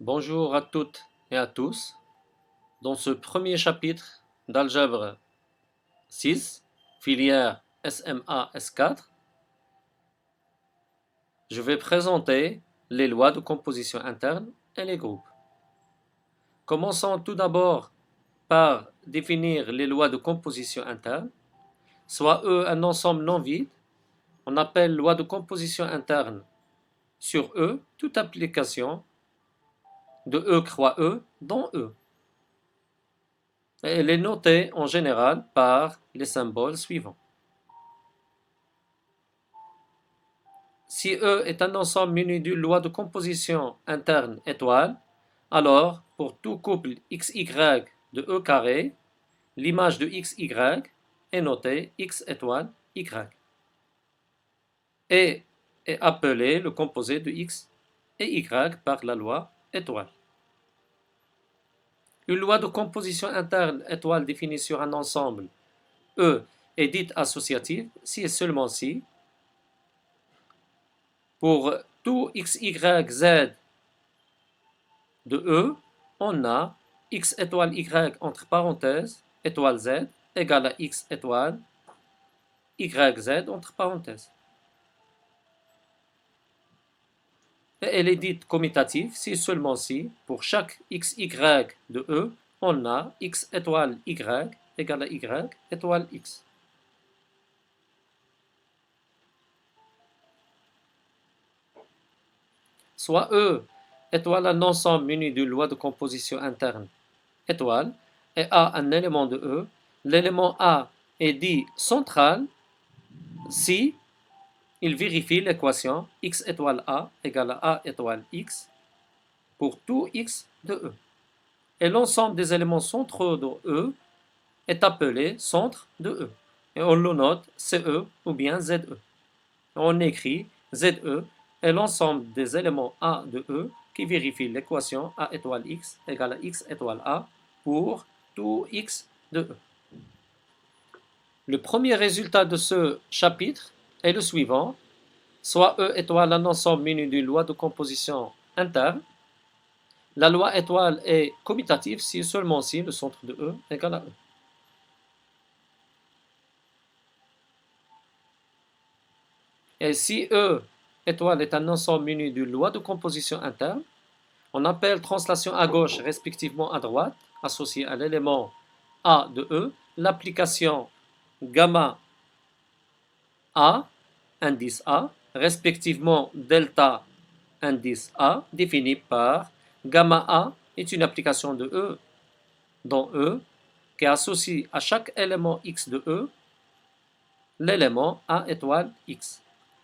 Bonjour à toutes et à tous. Dans ce premier chapitre d'Algèbre 6, filière SMA S4, je vais présenter les lois de composition interne et les groupes. Commençons tout d'abord par définir les lois de composition interne. Soit E un ensemble non vide, on appelle loi de composition interne sur E toute application de E croix E dans E. Elle est notée en général par les symboles suivants. Si E est un ensemble muni d'une loi de composition interne étoile, alors pour tout couple XY de E carré, l'image de XY est notée X étoile Y et est appelée le composé de X et Y par la loi étoile. Une loi de composition interne étoile définie sur un ensemble E est dite associative si et seulement si, pour tout x, y, z de E, on a x étoile y entre parenthèses, étoile z, égale à x étoile y, z entre parenthèses. Et elle est dite commutative si seulement si, pour chaque x, y de E, on a x étoile y égale à y étoile x. Soit E étoile un ensemble muni d'une loi de composition interne étoile et A un élément de E, l'élément A est dit central si il vérifie l'équation x étoile A égale à A étoile x pour tout x de E. Et l'ensemble des éléments centraux de E est appelé centre de E. Et on le note CE ou bien ZE. On écrit ZE est l'ensemble des éléments A de E qui vérifie l'équation A étoile x égale à x étoile A pour tout x de E. Le premier résultat de ce chapitre est le suivant. Soit E étoile un ensemble muni d'une loi de composition interne. La loi étoile est commutative si et seulement si le centre de E égale à E. Et si E étoile est un ensemble muni d'une loi de composition interne, on appelle translation à gauche respectivement à droite, associée à l'élément A de E, l'application gamma A, indice A, respectivement delta indice A, définie par gamma A est une application de E dans E qui associe à chaque élément X de E l'élément A étoile X.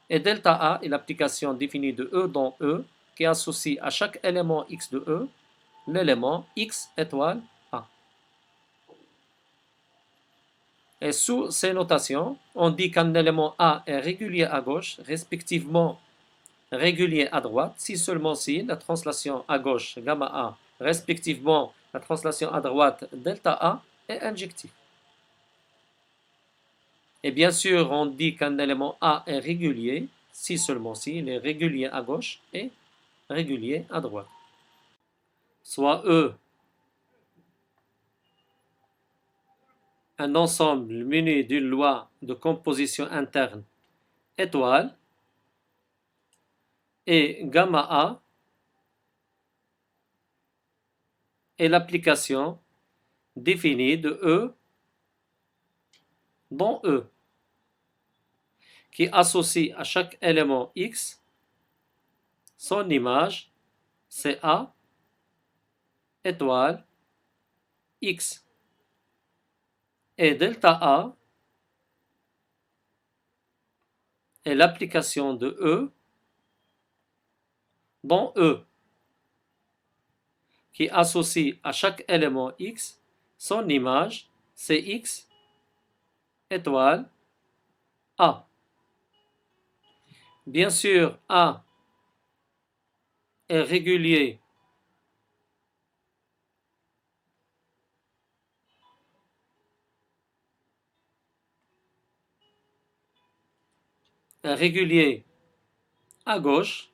Et delta A est l'application définie de E dans E qui associe à chaque élément X de E l'élément X étoile A. Et sous ces notations, on dit qu'un élément A est régulier à gauche, respectivement régulier à droite, si seulement si la translation à gauche gamma A, respectivement la translation à droite delta A, est injective. Et bien sûr, on dit qu'un élément A est régulier, si seulement si il est régulier à gauche et régulier à droite. Soit E un ensemble muni d'une loi de composition interne étoile et gamma A est l'application définie de E dans E qui associe à chaque élément X son image CA étoile X et delta A est l'application de E dans E qui associe à chaque élément X son image CX étoile A. Bien sûr, A est régulier à gauche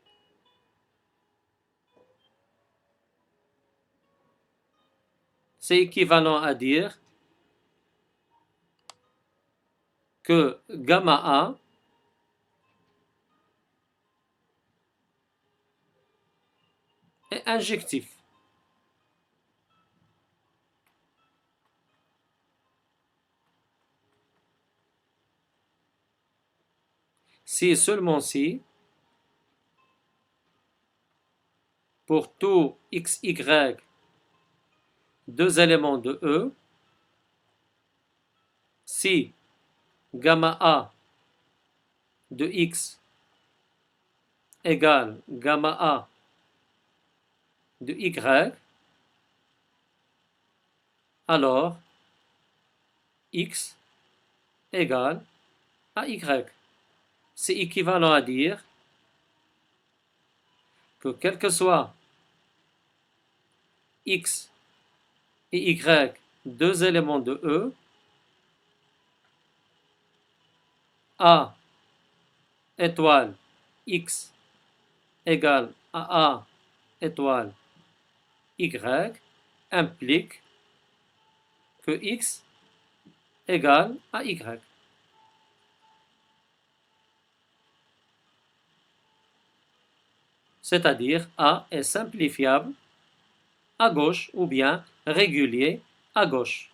c'est équivalent à dire que gamma A est injectif. Si et seulement si, pour tout x, y, deux éléments de E, si gamma A de x égale gamma A de y, alors x égale à y. C'est équivalent à dire que quel que soit x et y, deux éléments de E, A étoile x égale à A étoile y implique que x égale à y. C'est-à-dire A est simplifiable à gauche ou bien régulier à gauche.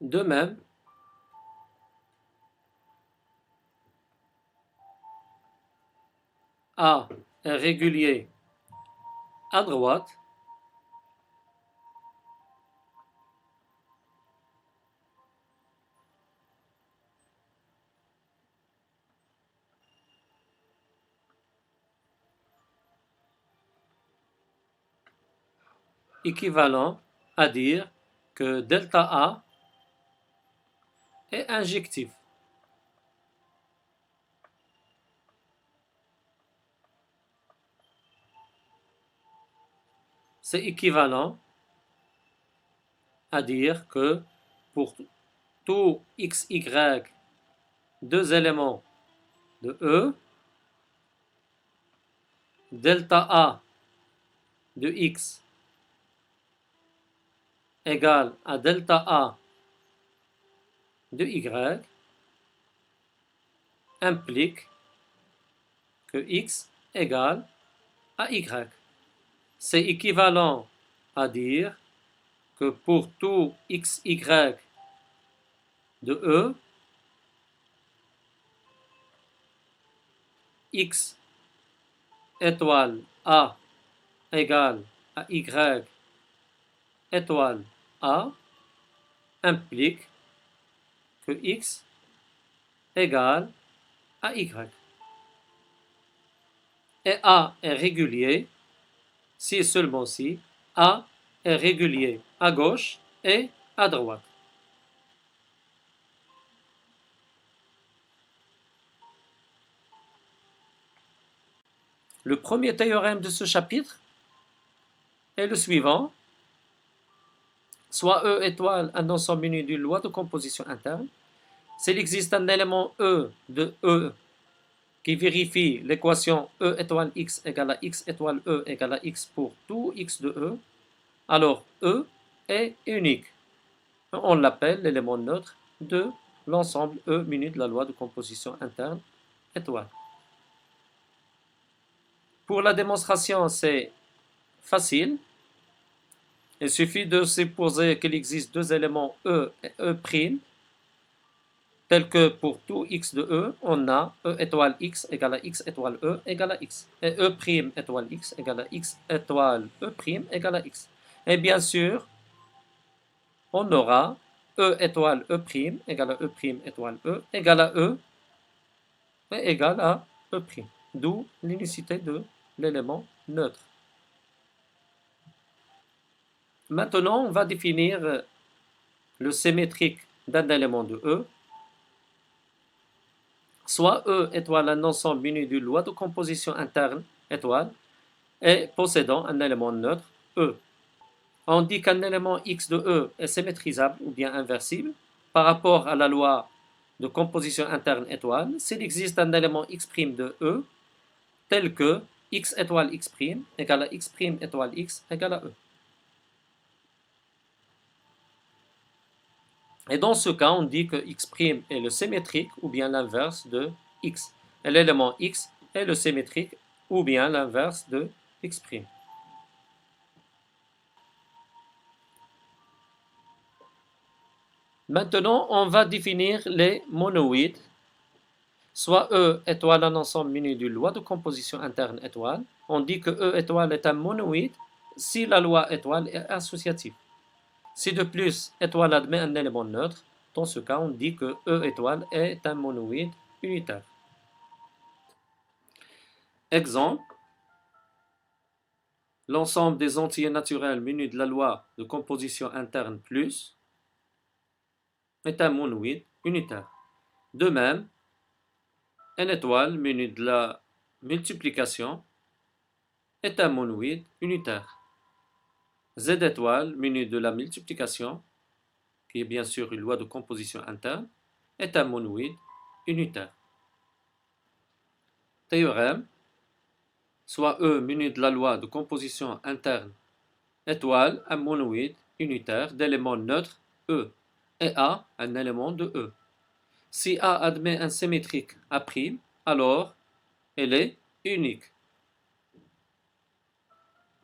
De même, A est régulier à droite, équivalent à dire que delta A est injectif. C'est équivalent à dire que pour tout x, y, deux éléments de E, delta A de x égale à delta A de y implique que x égale à y. C'est équivalent à dire que pour tout x, y de E, x étoile A égale à y étoile A implique que x égale à y. Et A est régulier si et seulement si A est régulier à gauche et à droite. Le premier théorème de ce chapitre est le suivant. Soit E étoile un ensemble muni d'une loi de composition interne. S'il existe un élément E de E qui vérifie l'équation E étoile x égale à x étoile E égale à x pour tout x de E, alors E est unique. On l'appelle l'élément neutre de l'ensemble E muni de la loi de composition interne étoile. Pour la démonstration, c'est facile. Il suffit de supposer qu'il existe deux éléments E et E', tels que pour tout x de E, on a E étoile x égale à x étoile E égale à x. Et E' étoile x égale à x étoile E' égale à x. Et bien sûr, on aura E étoile E' égale à E' étoile E égale à E et égale à E'. D'où l'unicité de l'élément neutre. Maintenant, on va définir le symétrique d'un élément de E. Soit E étoile un ensemble muni d'une loi de composition interne étoile et possédant un élément neutre E. On dit qu'un élément x de E est symétrisable ou bien inversible par rapport à la loi de composition interne étoile s'il existe un élément x' de E tel que x étoile x' égale à x' étoile x égale à E. Et dans ce cas, on dit que x' est le symétrique ou bien l'inverse de x. Et l'élément x est le symétrique ou bien l'inverse de x'. Maintenant, on va définir les monoïdes, soit E étoile un ensemble muni d'une loi de composition interne étoile. On dit que E étoile est un monoïde si la loi étoile est associative. Si de plus étoile admet un élément neutre, dans ce cas, on dit que E étoile est un monoïde unitaire. Exemple, l'ensemble des entiers naturels munis de la loi de composition interne plus est un monoïde unitaire. De même, N étoile munie de la multiplication est un monoïde unitaire. Z étoile munie de la multiplication, qui est bien sûr une loi de composition interne, est un monoïde unitaire. Théorème, soit E muni de la loi de composition interne étoile un monoïde unitaire d'éléments neutres E et A un élément de E. Si A admet un symétrique A', alors elle est unique.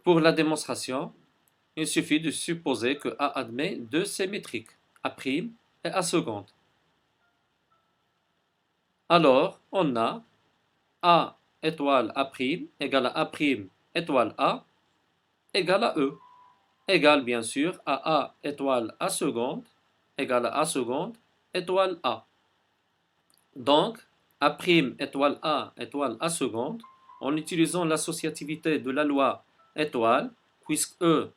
Pour la démonstration, il suffit de supposer que A admet deux symétriques, A' et A seconde. Alors, on a A étoile A' égale à A' étoile A égale à E, égale bien sûr à A étoile A seconde égale à A seconde étoile A. Donc, A' étoile A seconde, en utilisant l'associativité de la loi étoile, puisque E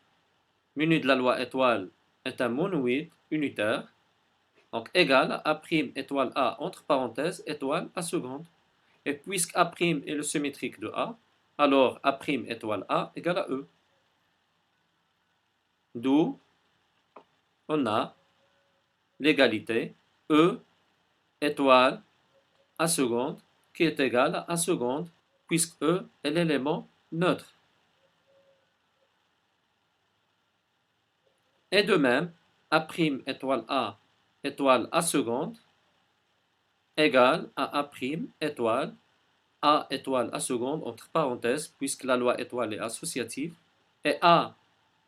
muni de la loi étoile est un monoïde unitaire, donc égal à A' étoile A entre parenthèses étoile A seconde. Et puisque A' est le symétrique de A, alors A' étoile A égale à E. D'où on a l'égalité E étoile A seconde qui est égal à A seconde puisque E est l'élément neutre. Et de même, A' étoile A seconde égale à A' étoile A seconde entre parenthèses puisque la loi étoile est associative et A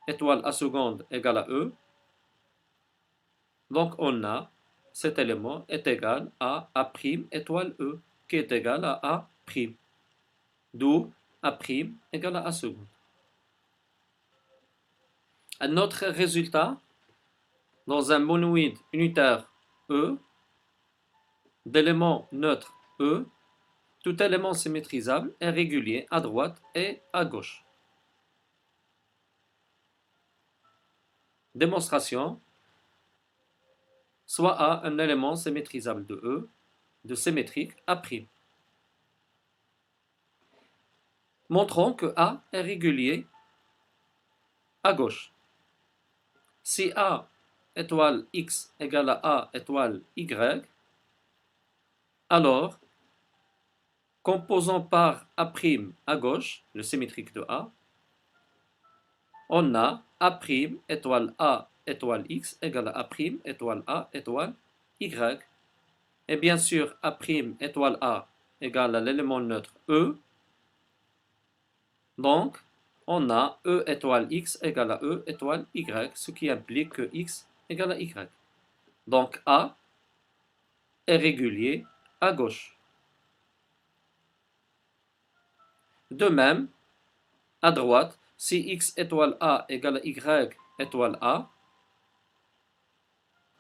étoile A seconde égale à E. Donc on a cet élément est égal à A' étoile E qui est égal à A'. D'où A' égale à A seconde. Un autre résultat, dans un monoïde unitaire E, d'éléments neutres E, tout élément symétrisable est régulier à droite et à gauche. Démonstration, soit A un élément symétrisable de E, de symétrique A'. Montrons que A est régulier à gauche. Si A étoile X égale à A étoile Y, alors, composant par A' à gauche, le symétrique de A, on a A' étoile A étoile X égale à A' étoile A étoile Y. Et bien sûr, A' étoile A égale à l'élément neutre E. Donc, on a E étoile X égale à E étoile Y, ce qui implique que X égale à Y. Donc, A est régulier à gauche. De même, à droite, si X étoile A égale à Y étoile A,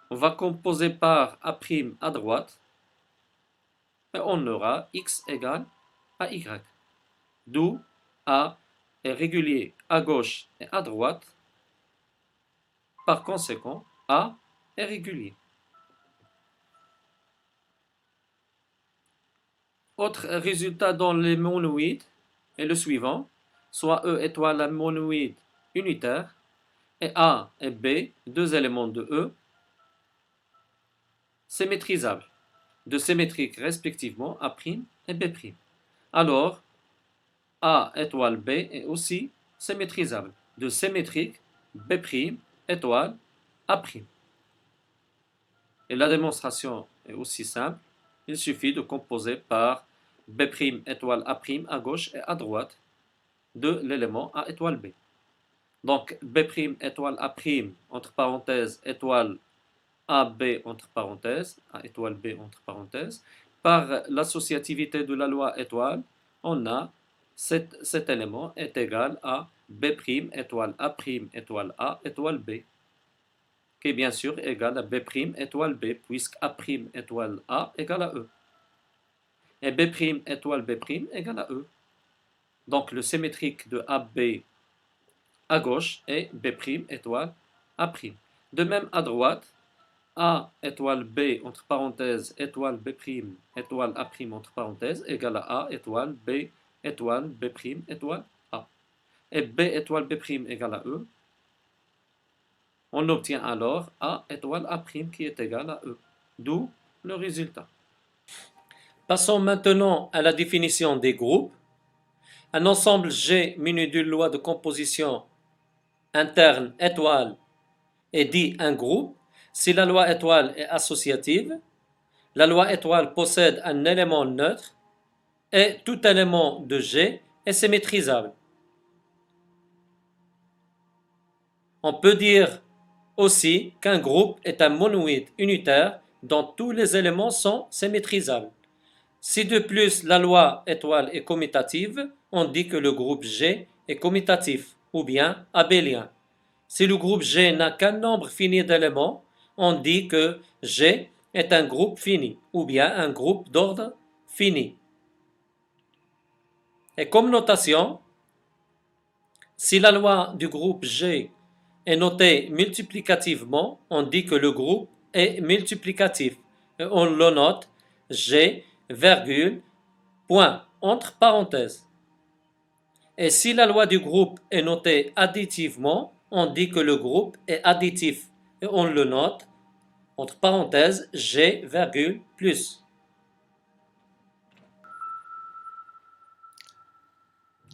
on va composer par A' à droite et on aura X égale à Y. D'où A est régulier à gauche et à droite. Par conséquent, A est régulier. Autre résultat dans les monoïdes est le suivant. Soit E étoile un monoïde unitaire et A et B, deux éléments de E, symétrisables, de symétriques respectivement A' et B'. Alors, A étoile B est aussi symétrisable, de symétrique B' étoile A'. Et la démonstration est aussi simple. Il suffit de composer par B' étoile A' à gauche et à droite de l'élément A étoile B. Donc B' étoile A' entre parenthèses étoile AB entre parenthèses, A étoile B entre parenthèses. Par l'associativité de la loi étoile, on a cet élément est égal à B' étoile A' étoile A étoile B, qui est bien sûr égal à B' étoile B, puisque A' étoile A égale à E. Et B' étoile B' égale à E. Donc le symétrique de AB à gauche est B' étoile A'. De même à droite, A étoile B entre parenthèses étoile B' étoile A' entre parenthèses égale à A étoile B étoile B' étoile A. Et B étoile B' égale à E. On obtient alors A étoile A' qui est égal à E. D'où le résultat. Passons maintenant à la définition des groupes. Un ensemble G muni d'une loi de composition interne étoile est dit un groupe si la loi étoile est associative, la loi étoile possède un élément neutre et tout élément de G est symétrisable. On peut dire aussi qu'un groupe est un monoïde unitaire dont tous les éléments sont symétrisables. Si de plus la loi étoile est commutative, on dit que le groupe G est commutatif ou bien abélien. Si le groupe G n'a qu'un nombre fini d'éléments, on dit que G est un groupe fini ou bien un groupe d'ordre fini. Et comme notation, si la loi du groupe G est notée multiplicativement, on dit que le groupe est multiplicatif. Et on le note G, virgule, point, entre parenthèses. Et si la loi du groupe est notée additivement, on dit que le groupe est additif. Et on le note, entre parenthèses, G, virgule, plus.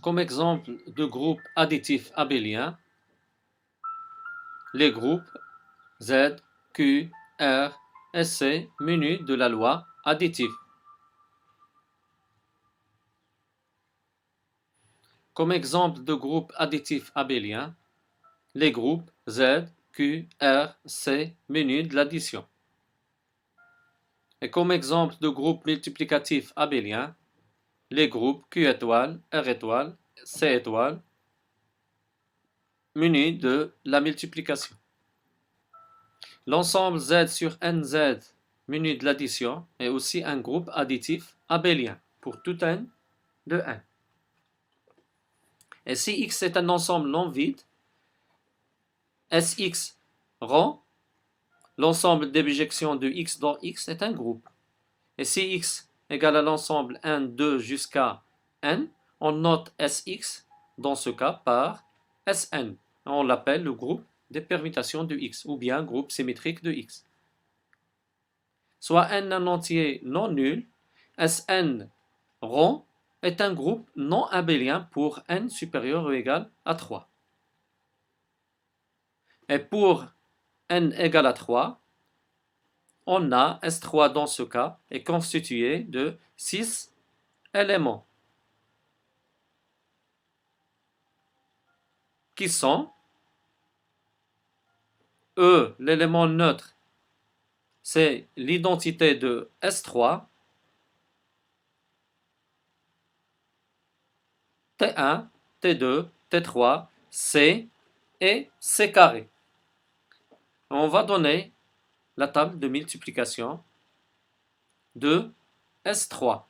Comme exemple de groupe additif abélien, les groupes Z, Q, R et C munis de la loi additive. Comme exemple de groupe additif abélien, les groupes Z, Q, R, C munis de l'addition. Et comme exemple de groupe multiplicatif abélien, les groupes Q étoile, R étoile, C étoile munis de la multiplication. L'ensemble Z sur NZ muni de l'addition est aussi un groupe additif abélien pour tout n de n. Et si X est un ensemble non vide, SX rend l'ensemble des bijections de X dans X est un groupe. Et si X égale à l'ensemble n de jusqu'à n, on note SX dans ce cas par Sn. On l'appelle le groupe des permutations de X ou bien groupe symétrique de X. Soit n un entier non nul, Sn rond est un groupe non abélien pour n supérieur ou égal à 3. Et pour n égale à 3, on a S3 dans ce cas est constitué de 6 éléments qui sont E, l'élément neutre, c'est l'identité de S3, T1, T2, T3, C et C carré. On va donner la table de multiplication de S3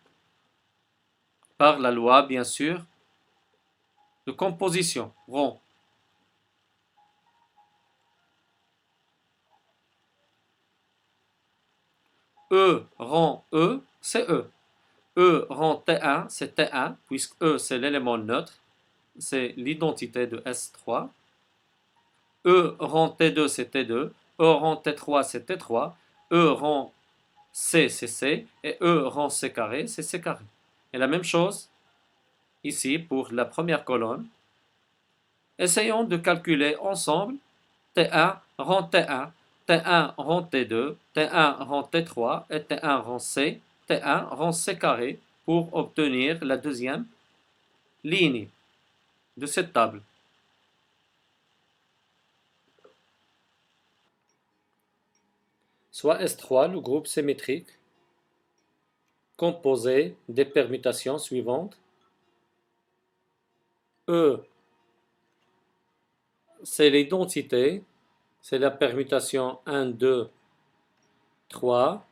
par la loi, bien sûr, de composition rond. E rond E, c'est E. E rond T1, c'est T1, puisque E, c'est l'élément neutre, c'est l'identité de S3. E rond T2, c'est T2. E rond T3, c'est T3. E rond C, c'est C. Et E rond C carré, c'est C carré. Et la même chose ici pour la première colonne. Essayons de calculer ensemble T1 rond T1, T1 rond T2, T1 rond T3 et T1 rond C, T1 rond C carré pour obtenir la deuxième ligne de cette table. Soit S3, le groupe symétrique, composé des permutations suivantes. E, c'est l'identité, c'est la permutation 1, 2, 3.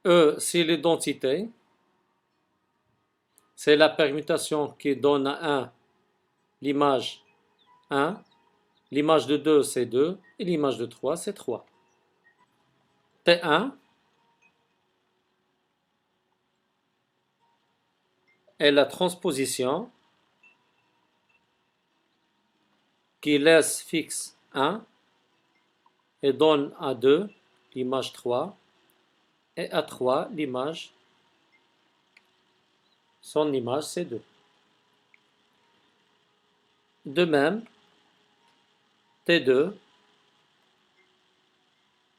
E, c'est l'identité, c'est la permutation qui donne à 1 l'image 1, l'image de 2 c'est 2 et l'image de 3 c'est 3. T1 est la transposition qui laisse fixe 1 et donne à 2 l'image 3 et à 3 l'image, son image c'est 2. De même, T2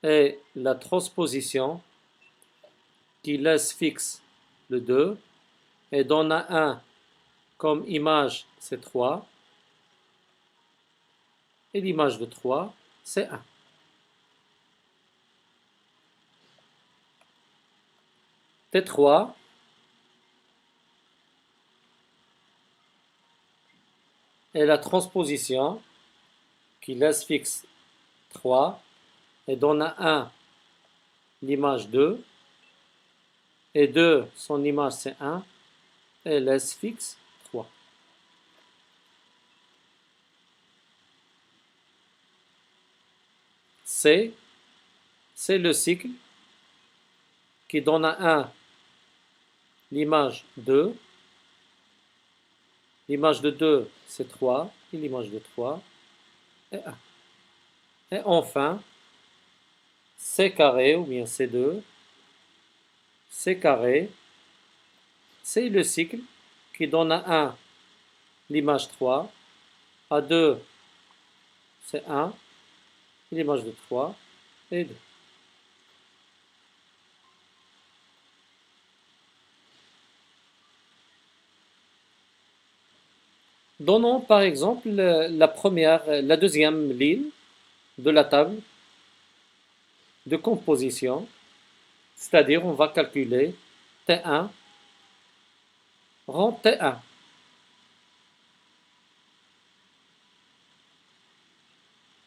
est la transposition qui laisse fixe le 2 et donne à 1 comme image c'est 3 et l'image de 3 c'est 1. T3 est la transposition qui laisse fixe 3 et donne à 1 l'image 2 et 2 son image c'est 1 et laisse fixe 3. C, c'est le cycle qui donne à 1 l'image 2, l'image de 2 c'est 3 et l'image de 3 est 1. Et enfin, C carré ou bien C2, C carré, c'est le cycle qui donne à 1 l'image 3, à 2 c'est 1, et l'image de 3 est 2. Donnons par exemple la deuxième ligne de la table de composition, c'est-à-dire on va calculer T1 rond T1.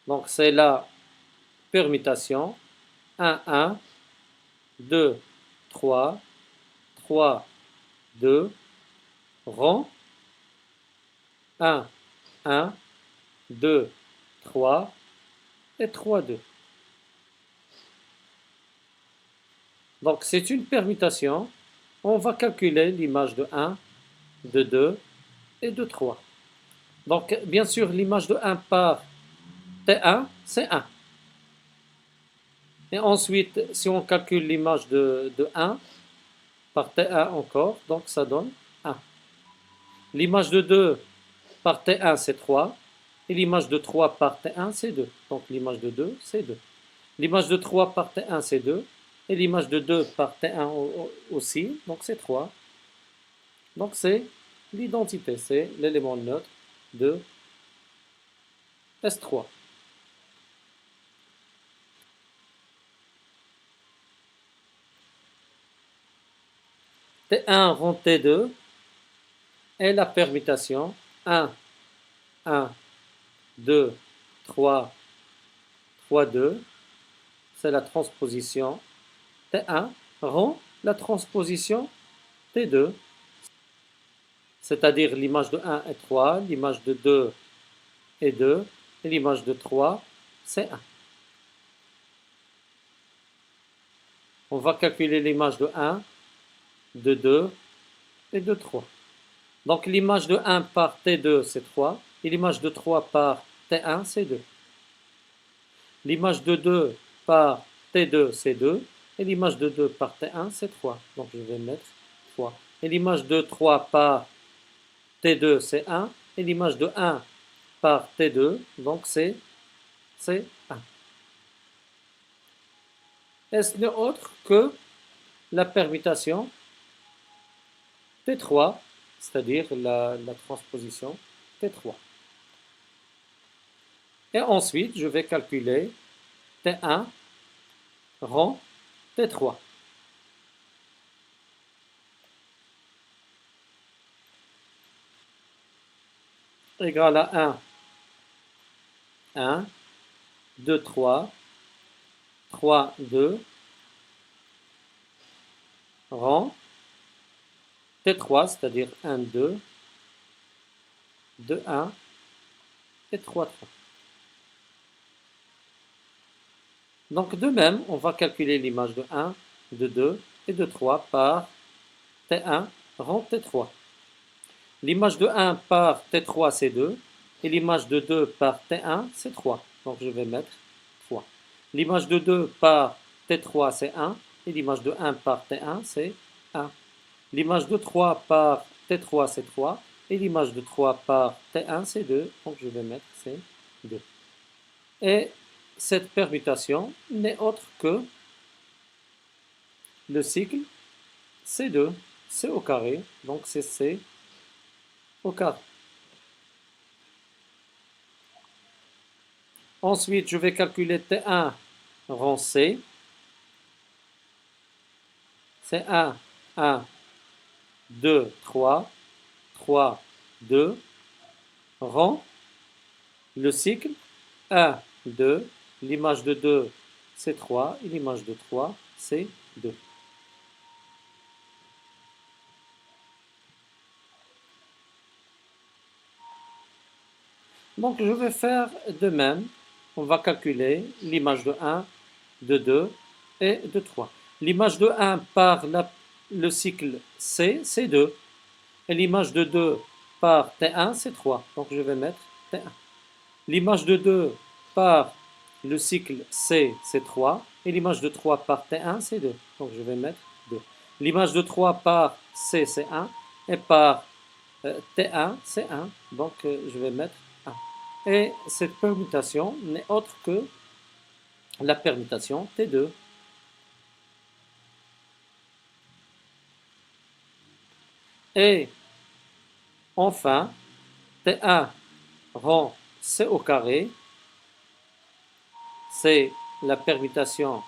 Donc c'est la permutation 1, 1, 2, 3, 3, 2, rond 1, 1, 2, 3 et 3, 2. Donc c'est une permutation. On va calculer l'image de 1, de 2 et de 3. Donc bien sûr l'image de 1 par T1 c'est 1. Et ensuite si on calcule l'image de 1 par T1 encore, donc ça donne 1. L'image de 2 par T1 c'est 3. Et l'image de 3 par T1 c'est 2. Donc l'image de 2 c'est 2. L'image de 3 par T1 c'est 2. Et l'image de 2 par T1 aussi, donc c'est 3. Donc c'est l'identité, c'est l'élément neutre de S3. T1 rond T2 est la permutation 1, 1, 2, 3, 3, 2. C'est la transposition T1 rond la transposition T2. C'est-à-dire l'image de 1 est 3, l'image de 2 est 2, et l'image de 3 c'est 1. On va calculer l'image de 1, de 2 et de 3. Donc l'image de 1 par T2 c'est 3, et l'image de 3 par T1 c'est 2. L'image de 2 par T2 c'est 2, et l'image de 2 par T1 c'est 3. Donc je vais mettre 3. Et l'image de 3 par T2 c'est 1, et l'image de 1 par T2, donc c'est 1. Et ce n'est autre que la permutation T3, c'est-à-dire la transposition T3. Et ensuite, je vais calculer T1 rang T3. Égal à 1, 2, 3, 3, 2, rang T3, c'est-à-dire 1, 2, 2, 1 et 3, 3. Donc de même, on va calculer l'image de 1, de 2 et de 3 par T1 rang T3. L'image de 1 par T3, c'est 2, et l'image de 2 par T1, c'est 3. Donc je vais mettre 3. L'image de 2 par T3, c'est 1, et l'image de 1 par T1, c'est 1. L'image de 3 par T3, c'est 3, et l'image de 3 par T1, c'est 2, donc je vais mettre c'est 2. Et cette permutation n'est autre que le cycle C2, C au carré, donc c'est C au carré. Ensuite, je vais calculer T1 rang C. C'est 1, 1, 2, 3, 3, 2, rang, le cycle, 1, 2, l'image de 2, c'est 3, et l'image de 3, c'est 2. Donc, je vais faire de même. On va calculer l'image de 1, de 2 et de 3. L'image de 1 par le cycle C, c'est 2. Et l'image de 2 par T1, c'est 3. Donc, je vais mettre T1. L'image de 2 par le cycle C, c'est 3. Et l'image de 3 par T1, c'est 2. Donc, je vais mettre 2. L'image de 3 par C, c'est 1. Et par T1, c'est 1. Donc, je vais mettre 1. Et cette permutation n'est autre que la permutation T2. Et enfin, T1 rang C au carré, c'est la permutation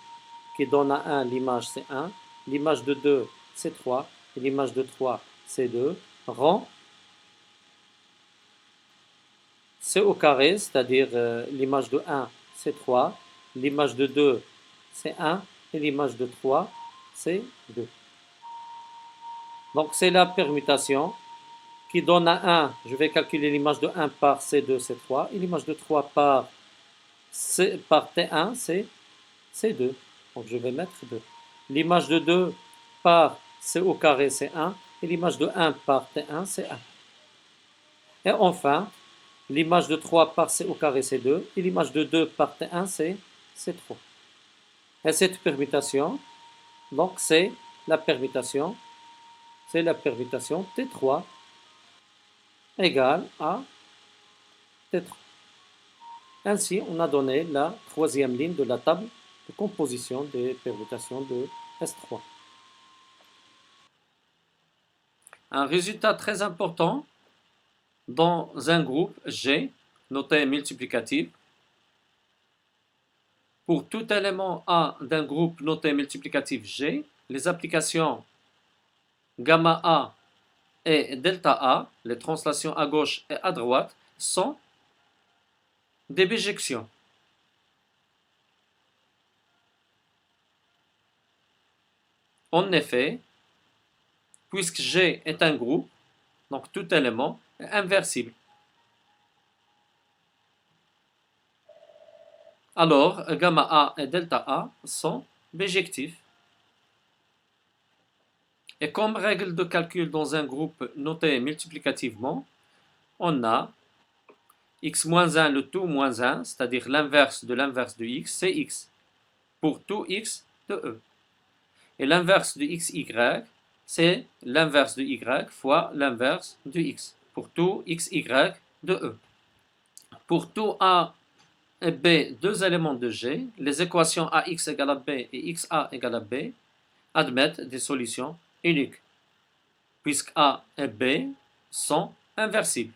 qui donne à 1, l'image c'est 1, l'image de 2 c'est 3, et l'image de 3 c'est 2, rang C au carré, c'est-à-dire l'image de 1 c'est 3, l'image de 2 c'est 1, et l'image de 3 c'est 2. Donc c'est la permutation qui donne à 1, je vais calculer l'image de 1 par C2 c'est 3, et l'image de 3 par T1 c'est 2. Donc je vais mettre 2. L'image de 2 par C au carré c'est 1, et l'image de 1 par T1 c'est 1. Et enfin, l'image de 3 par C au carré c'est 2, et l'image de 2 par T1 c'est 3. Et cette permutation, donc c'est la permutation T3 égale à T3. Ainsi, on a donné la troisième ligne de la table de composition des permutations de S3. Un résultat très important dans un groupe G, noté multiplicatif, pour tout élément A d'un groupe noté multiplicatif G, les applications gamma A et delta A, les translations à gauche et à droite, sont des bijections. En effet, puisque G est un groupe, donc tout élément est inversible. Alors, gamma A et delta A sont bijectifs. Et comme règle de calcul dans un groupe noté multiplicativement, on a x-1 le tout moins 1, c'est-à-dire l'inverse de x, c'est x, pour tout x de E. Et l'inverse de xy, c'est l'inverse de y fois l'inverse de x. pour tout x, y de E. Pour tout A et B, deux éléments de G, les équations AX égale à B et XA égale à B admettent des solutions uniques, puisque A et B sont inversibles.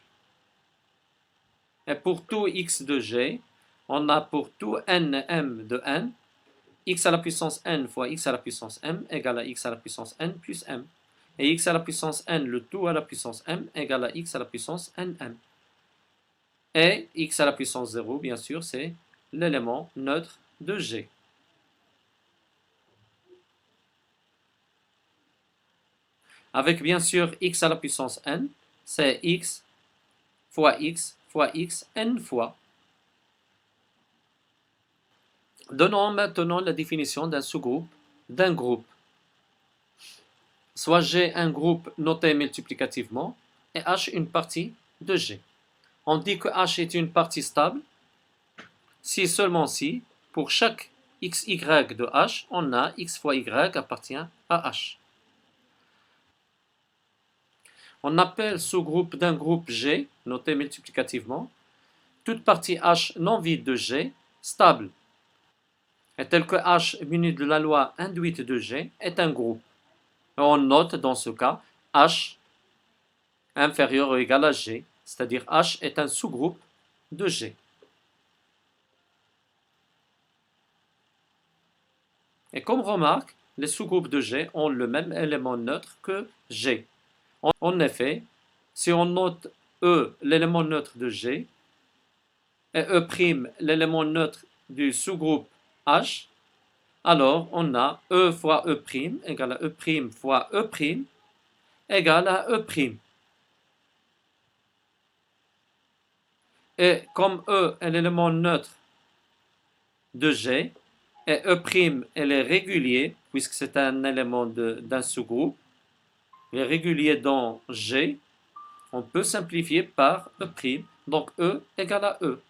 Et pour tout x de G, on a pour tout n m de n, x à la puissance n fois x à la puissance m égale à x à la puissance n plus m. Et x à la puissance n, le tout à la puissance m, égale à x à la puissance nm. Et x à la puissance 0, bien sûr, c'est l'élément neutre de G. Avec bien sûr x à la puissance n, c'est x fois x fois x n fois. Donnons maintenant la définition d'un sous-groupe d'un groupe. Soit G un groupe noté multiplicativement et H une partie de G. On dit que H est une partie stable si seulement si, pour chaque xy de H, on a x fois y appartient à H. On appelle sous-groupe d'un groupe G, noté multiplicativement, toute partie H non vide de G stable, et tel que H muni de la loi induite de G est un groupe. Et on note dans ce cas H inférieur ou égal à G, c'est-à-dire H est un sous-groupe de G. Et comme remarque, les sous-groupes de G ont le même élément neutre que G. En effet, si on note E l'élément neutre de G et E' l'élément neutre du sous-groupe H, alors on a E fois E' égale à E' fois E' égale à E'. Et comme E est l'élément neutre de G, et E' elle est régulier, puisque c'est un élément d'un sous-groupe, il est régulier dans G, on peut simplifier par E', donc E égale à E'.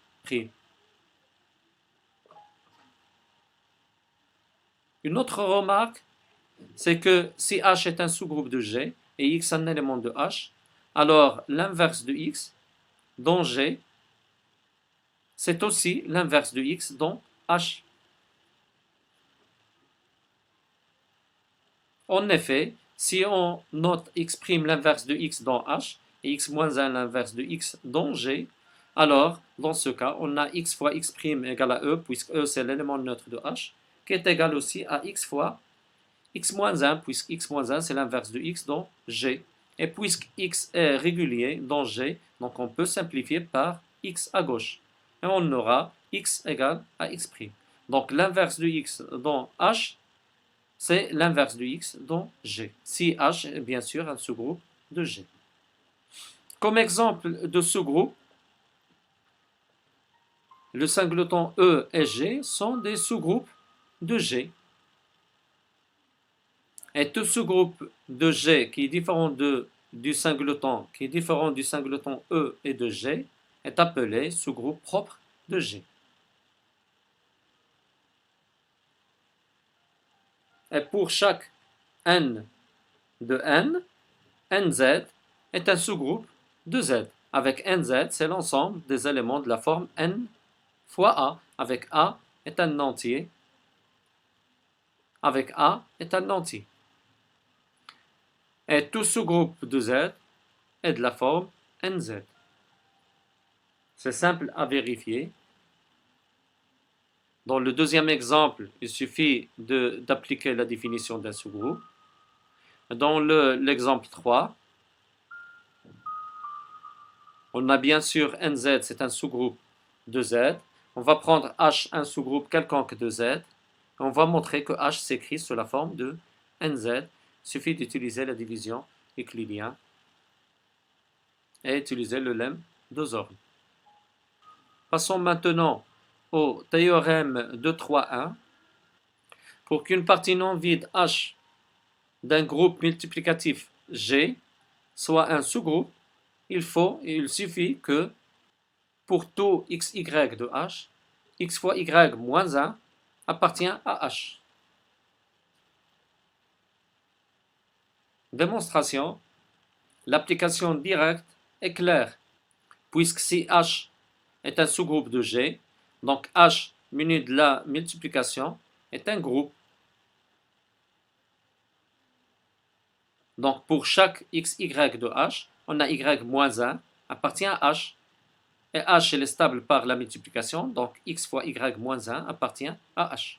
Une autre remarque, c'est que si H est un sous-groupe de G et X un élément de H, alors l'inverse de X dans G, c'est aussi l'inverse de X dans H. En effet, si on note x' l'inverse de x dans H et x moins 1 l'inverse de x dans G, alors dans ce cas, on a x fois x' égale à E, puisque E c'est l'élément neutre de H, qui est égal aussi à x fois x moins 1, puisque x moins 1 c'est l'inverse de x dans G. Et puisque x est régulier dans G, donc on peut simplifier par x à gauche. Et on aura x égale à x'. Donc l'inverse de x dans H, c'est l'inverse de x dans G. Si H est bien sûr un sous-groupe de G. Comme exemple de sous-groupe, le singleton E et G sont des sous-groupes de G. Et tout sous-groupe de G qui est différent du singleton E et de G est appelé sous-groupe propre de G. Et pour chaque n de n, nz est un sous-groupe de Z. Avec nz, c'est l'ensemble des éléments de la forme n fois A, avec A est un entier, avec A est un entier. Et tout sous-groupe de Z est de la forme nz. C'est simple à vérifier. Dans le deuxième exemple, il suffit d'appliquer la définition d'un sous-groupe. Dans l'exemple 3, on a bien sûr nz, c'est un sous-groupe de Z. On va prendre H, un sous-groupe quelconque de Z. Et on va montrer que H s'écrit sous la forme de nz. Il suffit d'utiliser la division euclidienne et utiliser le lemme de Zorn. Passons maintenant au théorème de 3.1. Pour qu'une partie non vide H d'un groupe multiplicatif G soit un sous-groupe, il suffit que pour tout xy de H, x fois y moins 1 appartient à H. Démonstration. L'application directe est clair, puisque si H est un sous-groupe de G, donc H muni de la multiplication est un groupe. Donc pour chaque xy de H, on a y moins 1 appartient à H. Et H est stable par la multiplication, donc x fois y moins 1 appartient à H.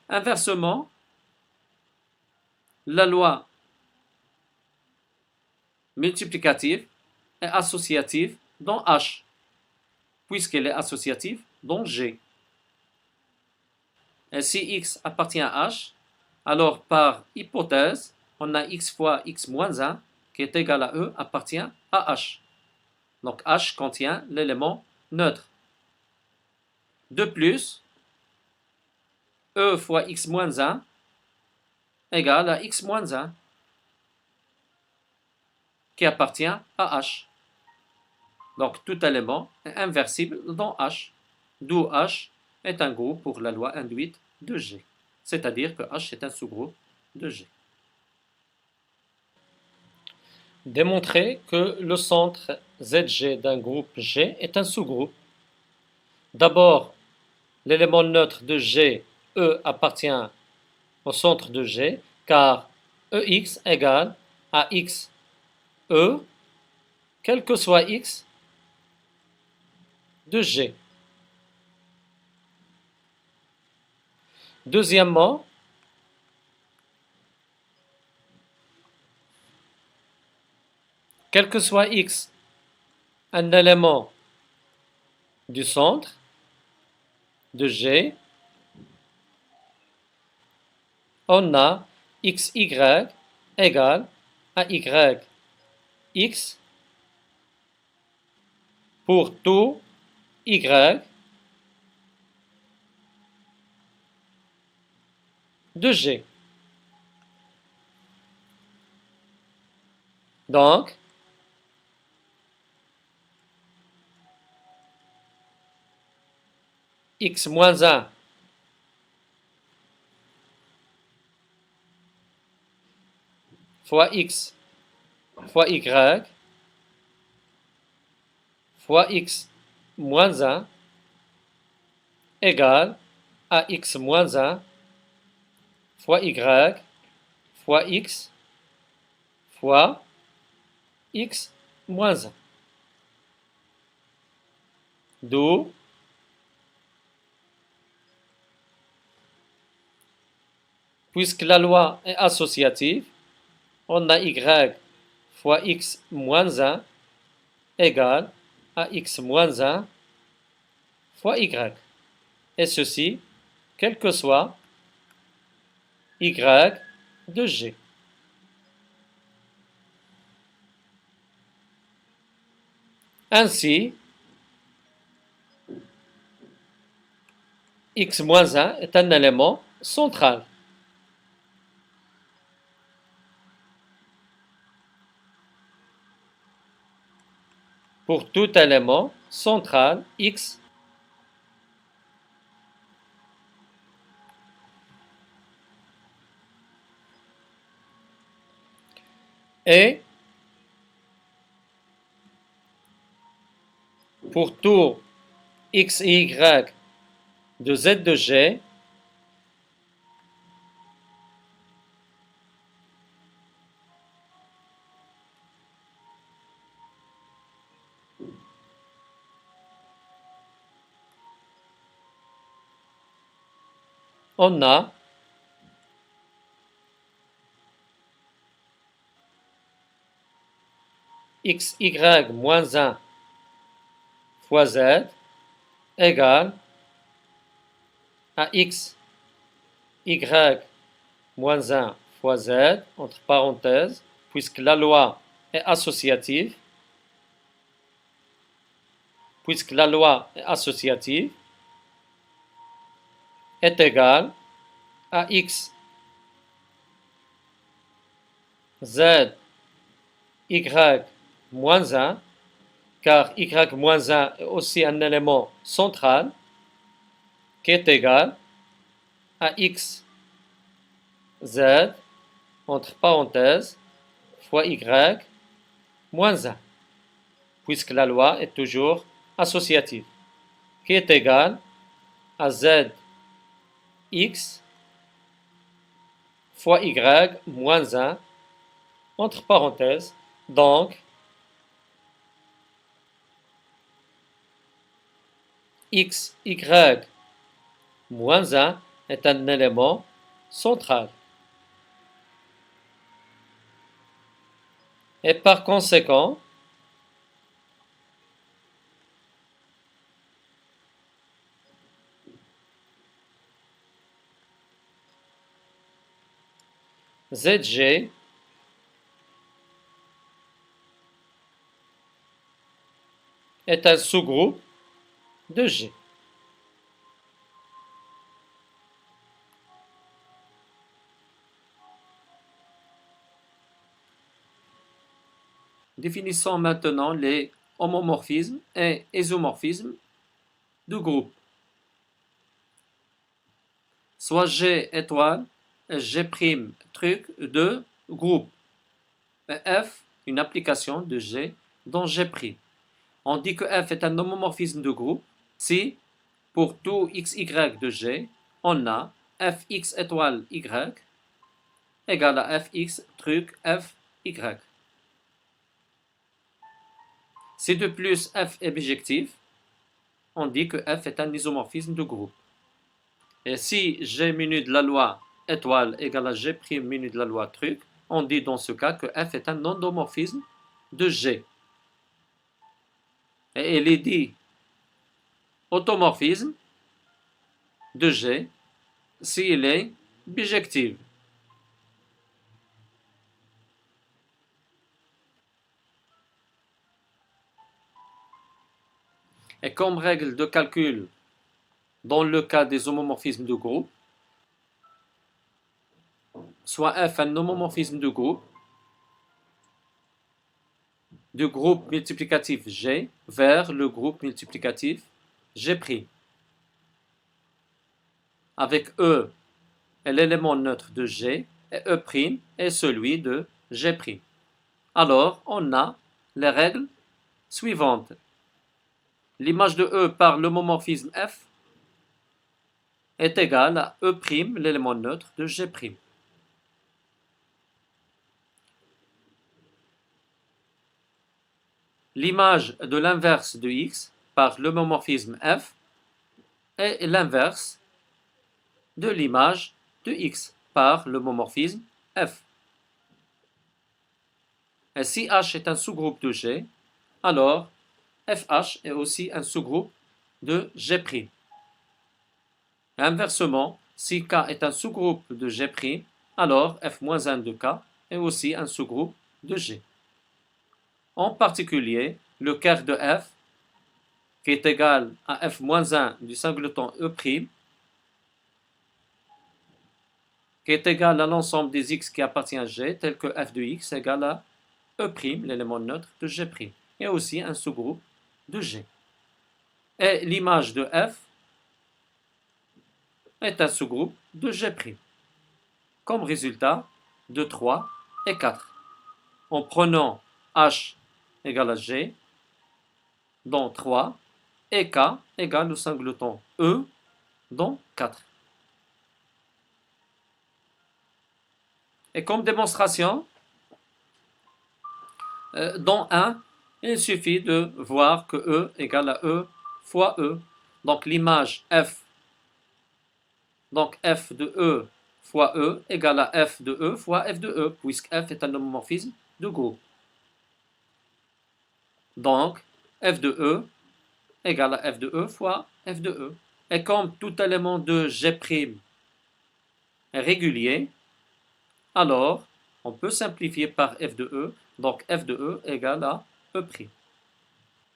Inversement, la loi multiplicative est associative dans H, puisqu'elle est associative dans G. Et si x appartient à H, alors par hypothèse, on a x fois x moins 1 qui est égal à E appartient à H. Donc H contient l'élément neutre. De plus, E fois x moins 1 égale à x moins 1 qui appartient à H. Donc tout élément est inversible dans H, d'où H est un groupe pour la loi induite de G, c'est-à-dire que H est un sous-groupe de G. Démontrer que le centre ZG d'un groupe G est un sous-groupe. D'abord, l'élément neutre de G, E, appartient au centre de G, car EX égale à X E, quel que soit X de G. Deuxièmement, quel que soit X, un élément du centre de G, on a XY égale à YX pour tout Y de G. Donc, x moins 1 fois x fois y fois x moins 1 égale à x moins 1 fois y fois x fois x moins 1. D'où puisque la loi est associative, on a y fois x moins 1 égale à x moins 1 fois y. Et ceci, quel que soit y de G. Ainsi, x moins 1 est un élément central. Pour tout élément central x, et pour tout x et y de z de G, on a xy moins 1 fois z égale à x y moins 1 fois z, entre parenthèses, puisque la loi est associative, est égale à x z y moins 1, car y moins 1 est aussi un élément central, qui est égal à x z, entre parenthèses, fois y moins 1. puisque la loi est toujours associative, qui est égal à zx fois y moins 1, entre parenthèses, donc x, y moins 1 est un élément central. Et par conséquent, Zg est un sous-groupe de G. Définissons maintenant les homomorphismes et isomorphismes de groupe. Soit G étoile et G' truc de groupe. Et F, une application de G dans G'. On dit que F est un homomorphisme de groupe si, pour tout xy de G, on a fx étoile y égale à fx truc fy. Si de plus f est bijectif, on dit que f est un isomorphisme de groupe. Et si G minus de la loi étoile égale à G' minus de la loi truc, on dit dans ce cas que f est un endomorphisme de G. Et il est dit automorphisme de G s'il est bijectif. Et comme règle de calcul dans le cas des homomorphismes de groupe, soit f un homomorphisme de groupe multiplicatif G vers le groupe multiplicatif G'. Avec E est l'élément neutre de G et E' est celui de G'. Alors, on a les règles suivantes. L'image de E par l'homomorphisme F est égale à E', l'élément neutre de G'. L'image de l'inverse de X par l'homomorphisme F est l'inverse de l'image de X par l'homomorphisme F. Et si H est un sous-groupe de G, alors FH est aussi un sous-groupe de G'. Inversement, si K est un sous-groupe de G', alors F-1 de K est aussi un sous-groupe de G. En particulier, le quart de F, qui est égal à F-1 du singleton E', qui est égal à l'ensemble des X qui appartient à G, tel que F de X est égal à E', l'élément neutre de G', et aussi un sous-groupe de G. Et l'image de F est un sous-groupe de G'. Comme résultat de 3 et 4. En prenant H égale à G, dans 3, et K égale au singleton E dans 4. Et comme démonstration, dans 1, il suffit de voir que E égale à E fois E. Donc l'image F, donc F de E fois E égale à F de E fois F de E, puisque F est un homomorphisme de groupe. Donc F de E égale à F de E fois F de E. Et comme tout élément de G' est régulier, alors on peut simplifier par F de E, donc F de E égale à E'.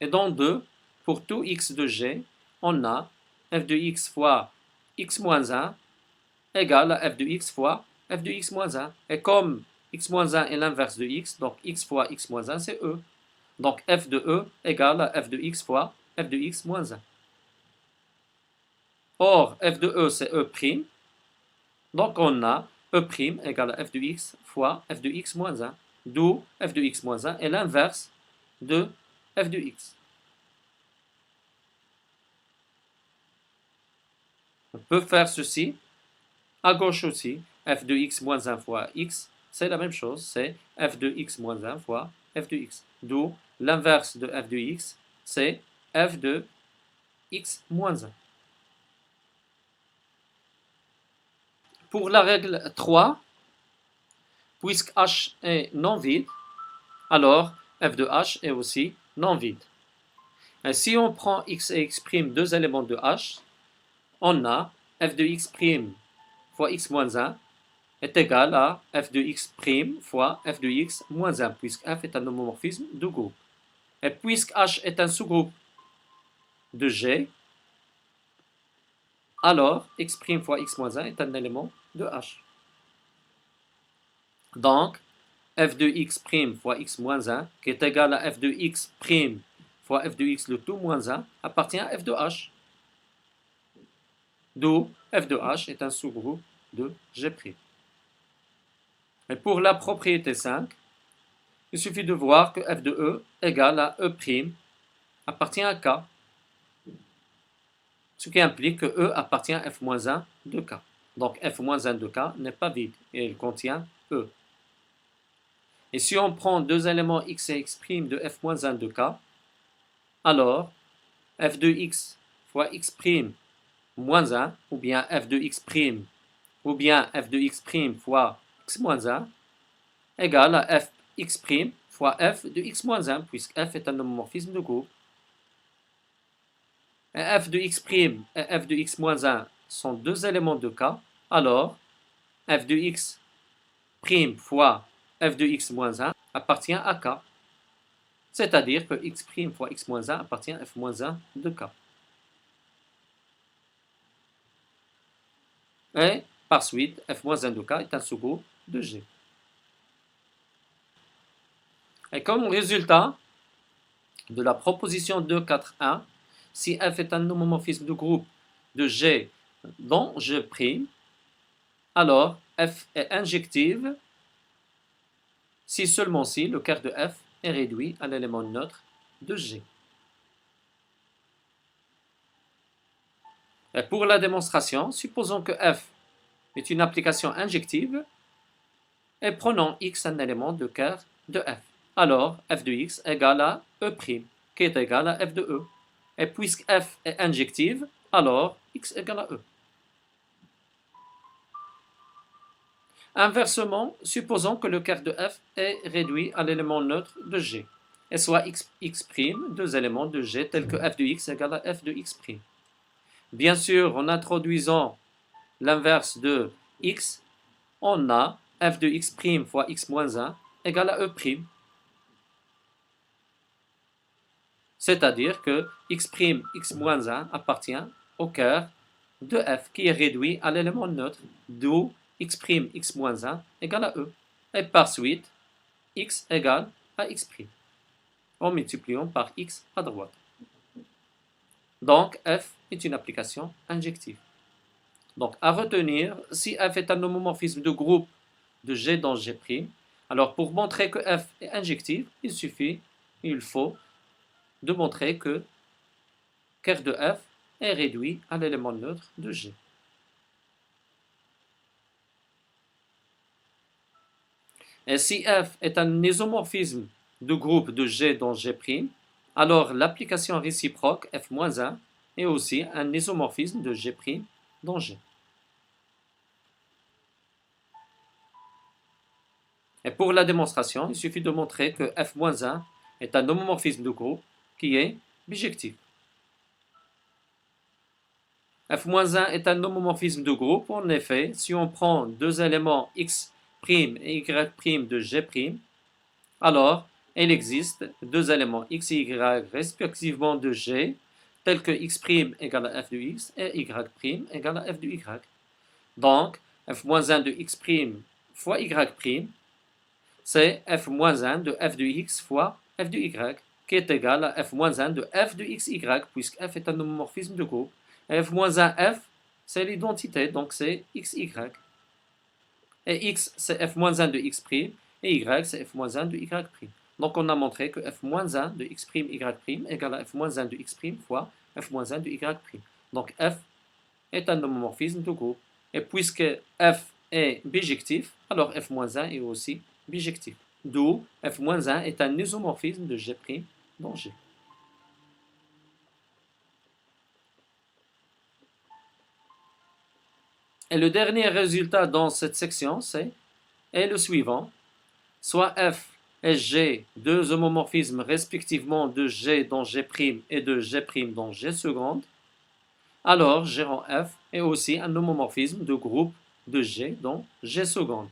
Et dans 2, pour tout x de G, on a f de x fois x moins 1 égale à f de x fois f de x moins 1. Et comme x moins 1 est l'inverse de x, donc x fois x moins 1 c'est E. Donc f de E égale à f de x fois f de x moins 1. Or, f de E c'est E', donc on a E' égale à f de x fois f de x moins 1, d'où f de x moins 1 est l'inverse de f de x. On peut faire ceci à gauche aussi. F de x moins 1 fois x, c'est la même chose, c'est f de x moins 1 fois f de x. D'où l'inverse de f de x, c'est f de x moins 1. Pour la règle 3, puisque h est non vide, alors f de h est aussi non vide. Et si on prend x et x', deux éléments de h, on a f de x' fois x moins 1 est égal à f de x' fois f de x moins 1, puisque f est un homomorphisme de groupe. Et puisque h est un sous-groupe de G, alors x' fois x moins 1 est un élément de H. Donc, f de x' fois x moins 1, qui est égal à f de x' fois f de x le tout moins 1, appartient à f de H. D'où f de H est un sous-groupe de G'. Et pour la propriété 5, il suffit de voir que f de E égale à E' appartient à K, ce qui implique que E appartient à f-1 de K. Donc f-1 de K n'est pas vide et il contient E. Et si on prend deux éléments x et x' de f-1 de K, alors f de x fois x' moins 1, ou bien f de x', ou bien f de x' fois x moins 1, égale à fx' fois f de x moins 1, puisque f est un homomorphisme de groupe. Et f de x' et f de x moins 1 sont deux éléments de K, alors f de x' fois f de x moins 1 appartient à K. C'est-à-dire que x' fois x moins 1 appartient à f moins 1 de K. Et par suite, f moins 1 de K est un sous-groupe de G. Et comme résultat de la proposition 2, 4, 1, si f est un homomorphisme de groupe de G dont G', alors f est injective si seulement si le quart de f est réduit à l'élément neutre de G. Et pour la démonstration, supposons que f est une application injective et prenons x un élément de quart de f. Alors f de x égale à E', qui est égal à f de E. Et puisque f est injective, alors x égale à E. Inversement, supposons que le quart de f est réduit à l'élément neutre de G, et soit x', deux éléments de G tels que f de x égale à f de x'. Bien sûr, en introduisant l'inverse de x, on a f de x' fois x moins 1 égale à E'. C'est-à-dire que x', x moins 1 appartient au quart de f qui est réduit à l'élément neutre, d'où x', x moins 1 égale à E. Et par suite, x égale à x', en multipliant par x à droite. Donc, f est une application injective. Donc, à retenir, si f est un homomorphisme de groupe de G dans G', alors pour montrer que f est injective, il faut de montrer que quart de f est réduit à l'élément neutre de G. Et si f est un isomorphisme de groupe de G dans G', alors l'application réciproque f-1 est aussi un isomorphisme de G' dans G. Et pour la démonstration, il suffit de montrer que f-1 est un homomorphisme de groupe qui est bijectif. f-1 est un homomorphisme de groupe. En effet, si on prend deux éléments x' et y' de G', alors il existe deux éléments x et y respectivement de G, tels que x' égale à f de x et y' égale à f de y. Donc, f-1 de x' fois y', c'est f-1 de f de x fois f de y, qui est égal à f-1 de f de xy, puisque f est un homomorphisme de groupe. Et f-1f, c'est l'identité, donc c'est xy. Et x, c'est f-1 de x', et y, c'est f-1 de y'. Donc on a montré que f-1 de x' y' égale à f-1 de x' fois f-1 de y'. Donc f est un homomorphisme de groupe. Et puisque f est bijectif, alors f-1 est aussi bijectif. D'où f-1 est un isomorphisme de G' dans G. Et le dernier résultat dans cette section est le suivant. Soit f et G, deux homomorphismes respectivement de G dans G' et de G' dans G seconde, alors G rang f est aussi un homomorphisme de groupe de G dans G seconde.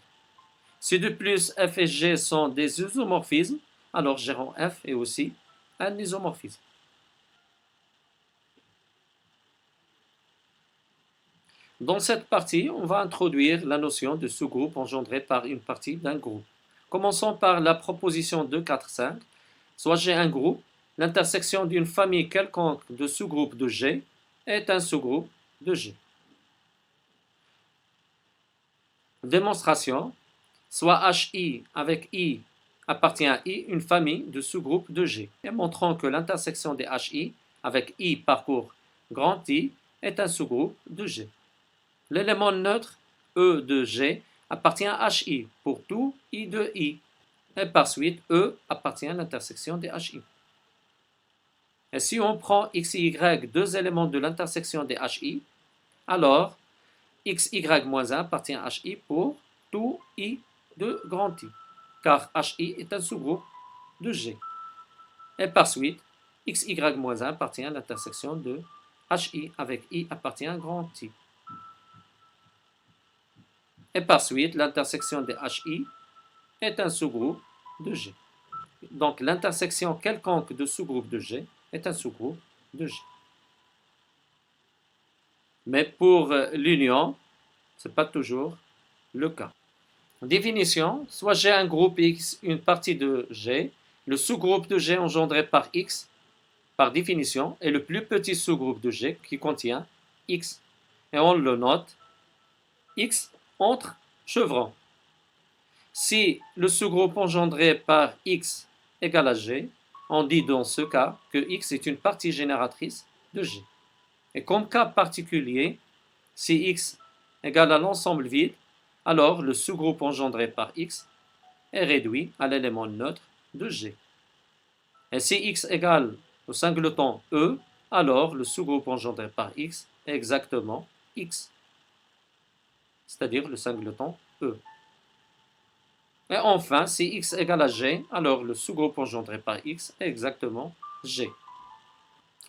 Si de plus f et G sont des isomorphismes, alors G rang f est aussi un isomorphisme. Dans cette partie, on va introduire la notion de sous-groupe engendré par une partie d'un groupe. Commençons par la proposition 2, 4, 5. Soit G un groupe, l'intersection d'une famille quelconque de sous-groupes de G est un sous-groupe de G. Démonstration. Soit HI avec I appartient à I, une famille de sous-groupes de G. Et montrons que l'intersection des HI avec I parcourt grand I est un sous-groupe de G. L'élément neutre E de G appartient à HI pour tout I de I. Et par suite, E appartient à l'intersection des HI. Et si on prend x et y, deux éléments de l'intersection des HI, alors xy-1 appartient à HI pour tout I de grand I, car HI est un sous-groupe de G. Et par suite, xy-1 appartient à l'intersection de HI avec I appartient à grand I. Et par suite, l'intersection des HI est un sous-groupe de G. Donc l'intersection quelconque de sous-groupes de G est un sous-groupe de G. Mais pour l'union, ce n'est pas toujours le cas. Définition, soit G un groupe X, une partie de G, le sous-groupe de G engendré par X, par définition, est le plus petit sous-groupe de G qui contient X. Et on le note, X entre chevrons. Si le sous-groupe engendré par X égale à G, on dit dans ce cas que X est une partie génératrice de G. Et comme cas particulier, si X égale à l'ensemble vide, alors le sous-groupe engendré par X est réduit à l'élément neutre de G. Et si X égale au singleton E, alors le sous-groupe engendré par X est exactement X, c'est-à-dire le singleton E. Et enfin, si X égale à G, alors le sous-groupe engendré par X est exactement G.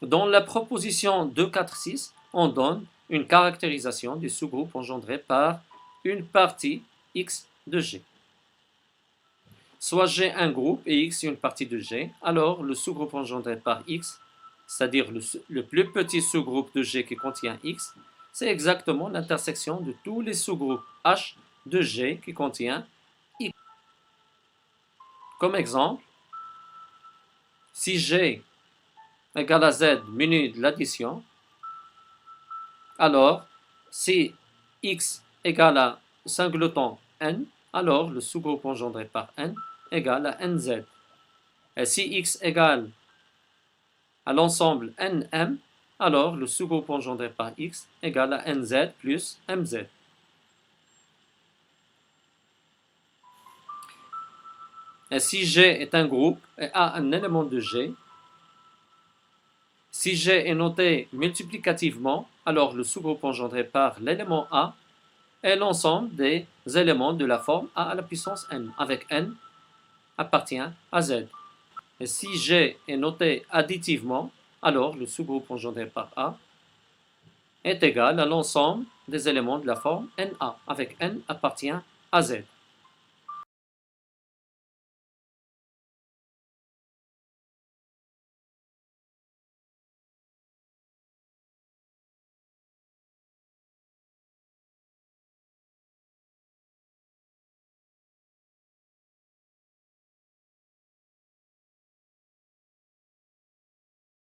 Dans la proposition 2, 4, 6, on donne une caractérisation du sous-groupe engendré par une partie X de G. Soit G un groupe et X une partie de G, alors le sous-groupe engendré par X, c'est-à-dire le plus petit sous-groupe de G qui contient X, c'est exactement l'intersection de tous les sous-groupes H de G qui contient X. Comme exemple, si G égale à Z menu de l'addition, alors si X égale à singleton N, alors le sous-groupe engendré par N égale à NZ. Et si X égale à l'ensemble NM, alors le sous-groupe engendré par X égale à NZ plus MZ. Et si G est un groupe et A un élément de G, si G est noté multiplicativement, alors le sous-groupe engendré par l'élément A est l'ensemble des éléments de la forme A à la puissance N, avec N appartient à Z. Et si G est noté additivement, alors le sous-groupe engendré par A est égal à l'ensemble des éléments de la forme NA, avec N appartient à Z.